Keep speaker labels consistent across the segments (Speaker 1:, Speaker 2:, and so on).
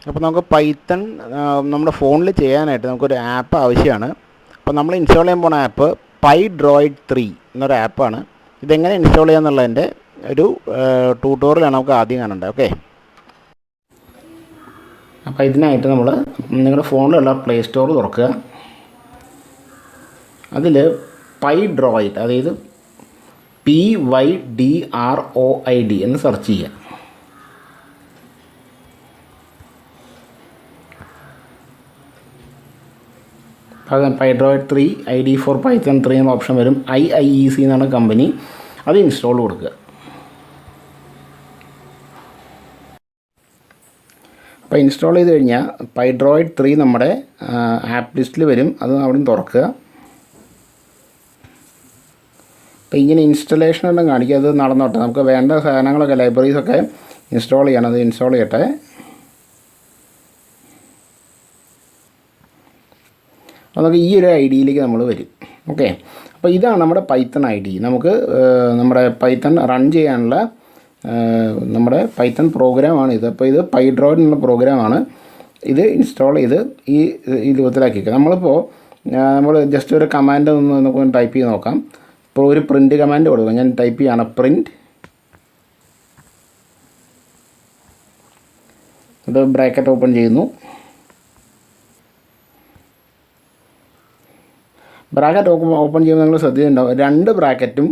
Speaker 1: അപ്പോൾ നമുക്ക് പൈത്തൺ നമ്മുടെ ഫോണിൽ ചെയ്യാനായിട്ട് നമുക്കൊരു ആപ്പ് ആവശ്യമാണ്. അപ്പോൾ നമ്മൾ ഇൻസ്റ്റാൾ ചെയ്യാൻ പോകുന്ന ആപ്പ് Pydroid 3 എന്നൊരു ആപ്പാണ്. ഇതെങ്ങനെ ഇൻസ്റ്റാൾ ചെയ്യാന്നുള്ളതിൻ്റെ ഒരു ട്യൂട്ടോറിയലാണ് നമുക്ക് ആദ്യം കാണേണ്ടത്. ഓക്കെ, അപ്പോൾ ഇതിനായിട്ട് നമ്മൾ നിങ്ങളുടെ ഫോണിലുള്ള പ്ലേ സ്റ്റോർ തുറക്കുക. അതിൽ Pydroid, അതായത് PYDROID എന്ന് സെർച്ച് ചെയ്യുക. Pydroid 3 ID for Python 3 എന്ന ഓപ്ഷൻ വരും. IIEC എന്നാണ് കമ്പനി. അത് ഇൻസ്റ്റാൾ കൊടുക്കുക. അപ്പോൾ ഇൻസ്റ്റാൾ ചെയ്ത് കഴിഞ്ഞാൽ Pydroid 3 നമ്മുടെ ആപ്പ് ലിസ്റ്റിൽ വരും. അത് അവിടെ നിന്ന് തുറക്കുക. അപ്പോൾ ഇങ്ങനെ ഇൻസ്റ്റലേഷൻ എല്ലാം കാണിക്കുക. അത് നടന്നോട്ടെ. നമുക്ക് വേണ്ട സാധനങ്ങളൊക്കെ ലൈബ്രറീസൊക്കെ ഇൻസ്റ്റാൾ ചെയ്യണം. അത് ഇൻസ്റ്റാൾ ചെയ്യട്ടെ. അപ്പോൾ നമുക്ക് ഈ ഒരു ഐഡിയിലേക്ക് നമ്മൾ വരും. ഓക്കെ, അപ്പോൾ ഇതാണ് നമ്മുടെ പൈത്തൺ ID. നമുക്ക് നമ്മുടെ പൈത്തൺ റൺ ചെയ്യാനുള്ള നമ്മുടെ പൈത്തൺ പ്രോഗ്രാമാണ് ഇത്. അപ്പോൾ ഇത് Pydroid എന്നുള്ള പ്രോഗ്രാമാണ്. ഇത് ഇൻസ്റ്റാൾ ചെയ്ത് ഈ രൂപത്തിലാക്കി വയ്ക്കുക. നമ്മൾ ജസ്റ്റ് ഒരു കമാൻഡ് ഒന്ന് നമുക്ക് ടൈപ്പ് ചെയ്ത് നോക്കാം. ഇപ്പോൾ ഒരു പ്രിൻറ്റ് കമാൻഡ് കൊടുക്കുക. ഞാൻ ടൈപ്പ് ചെയ്യാണ് പ്രിൻറ്റ്, ഇത് ബ്രാക്കറ്റ് ഓപ്പൺ ചെയ്യുന്നു. ബ്രാക്കറ്റ് ഓപ്പൺ ചെയ്യുമ്പോൾ നിങ്ങൾ ശ്രദ്ധിച്ചിട്ടുണ്ടാവും 2 ബ്രാക്കറ്റും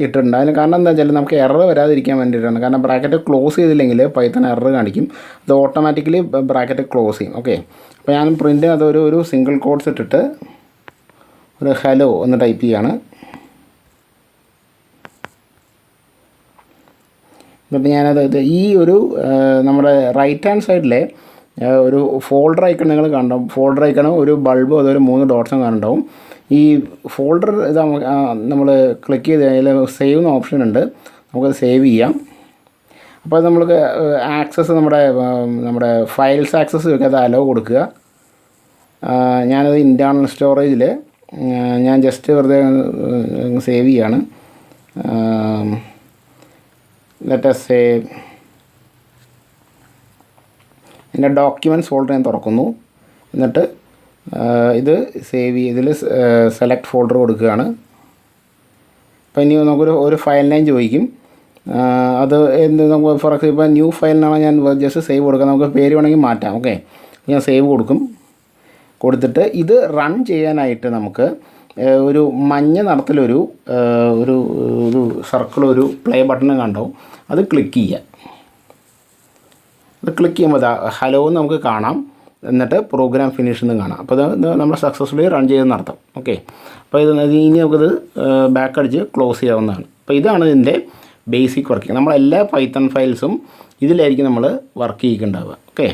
Speaker 1: ഇട്ടിട്ടുണ്ട്. അതിന് കാരണം എന്താ വെച്ചാൽ നമുക്ക് എറർ വരാതിരിക്കാൻ വേണ്ടിയിട്ടാണ്. കാരണം ബ്രാക്കറ്റ് ക്ലോസ് ചെയ്തില്ലെങ്കിൽ പൈത്തൺ എറർ കാണിക്കും. അത് ഓട്ടോമാറ്റിക്കലി ബ്രാക്കറ്റ് ക്ലോസ് ചെയ്യും. ഓക്കെ, അപ്പോൾ ഞാൻ പ്രിൻറ്റ് ഒരു സിംഗിൾ കോട്ട്സ് ഇട്ടിട്ട് ഒരു ഹലോ എന്ന് ടൈപ്പ് ചെയ്യാണ്. എന്നിട്ട് ഞാനത് ഈ ഒരു നമ്മുടെ റൈറ്റ് ഹാൻഡ് സൈഡിലെ ഒരു ഫോൾഡർ ഐക്കൺ നിങ്ങൾ കണ്ടാവും. ഫോൾഡർ ഐക്കണും ഒരു ബൾബും അതൊരു 3 ഡോട്ട്സും കാണുന്നുണ്ടാവും. ഈ ഫോൾഡർ ഇത് നമ്മൾ ക്ലിക്ക് ചെയ്ത് അതിൽ സേവ് എന്ന ഓപ്ഷൻ ഉണ്ട്. നമുക്കത് സേവ് ചെയ്യാം. അപ്പോൾ നമ്മൾക്ക് ആക്സസ് നമ്മുടെ ഫയൽസ് ആക്സസ് വെക്കുക. അത് അലോ കൊടുക്കുക. ഞാനത് ഇൻറ്റേർണൽ സ്റ്റോറേജിൽ ഞാൻ ജസ്റ്റ് വെറുതെ സേവ് ചെയ്യാണ്. ലെറ്റ് us say എൻ്റെ ഡോക്യുമെൻറ്റ്സ് ഫോൾഡർ ഞാൻ തുറക്കുന്നു. എന്നിട്ട് ഇത് സേവ് ചെയ്ത് ഇതിൽ സെലക്ട് ഫോൾഡർ കൊടുക്കുകയാണ്. അപ്പോൾ ഇനി നമുക്കൊരു ഫയൽ നെയിം ചോദിക്കും. അത് നമുക്ക് ഫോർ എക്സാമ്പിൾ ന്യൂ ഫയലിനാണ് ഞാൻ ജസ്റ്റ് സേവ് കൊടുക്കുക. നമുക്ക് പേര് വേണമെങ്കിൽ മാറ്റാം. ഓക്കെ, ഞാൻ സേവ് കൊടുക്കും. കൊടുത്തിട്ട് ഇത് റൺ ചെയ്യാനായിട്ട് നമുക്ക് ഒരു മഞ്ഞ നിറത്തിലൊരു ഒരു സർക്കിൾ, ഒരു പ്ലേ ബട്ടൺ കണ്ടാവും. അത് ക്ലിക്ക് ചെയ്യുക. അത് ക്ലിക്ക് ചെയ്യുമ്പോൾ ഹലോ എന്ന് നമുക്ക് കാണാം. എന്നിട്ട് പ്രോഗ്രാം ഫിനിഷ് എന്ന് കാണാം. അപ്പോൾ ഇത് നമ്മൾ സക്സസ്ഫുള്ളി റൺ ചെയ്തെന്ന് അർത്ഥം. ഓക്കെ, അപ്പോൾ ഇനി നമുക്കിത് ബാക്ക് അടിച്ച് ക്ലോസ് ചെയ്യാവുന്നതാണ്. അപ്പോൾ ഇതാണ് ഇതിൻ്റെ ബേസിക് വർക്കിംഗ്. നമ്മളെല്ലാ പൈത്തൺ ഫയൽസും ഇതിലായിരിക്കും നമ്മൾ വർക്ക് ചെയ്യിക്കുന്നുണ്ടാവുക. ഓക്കെ.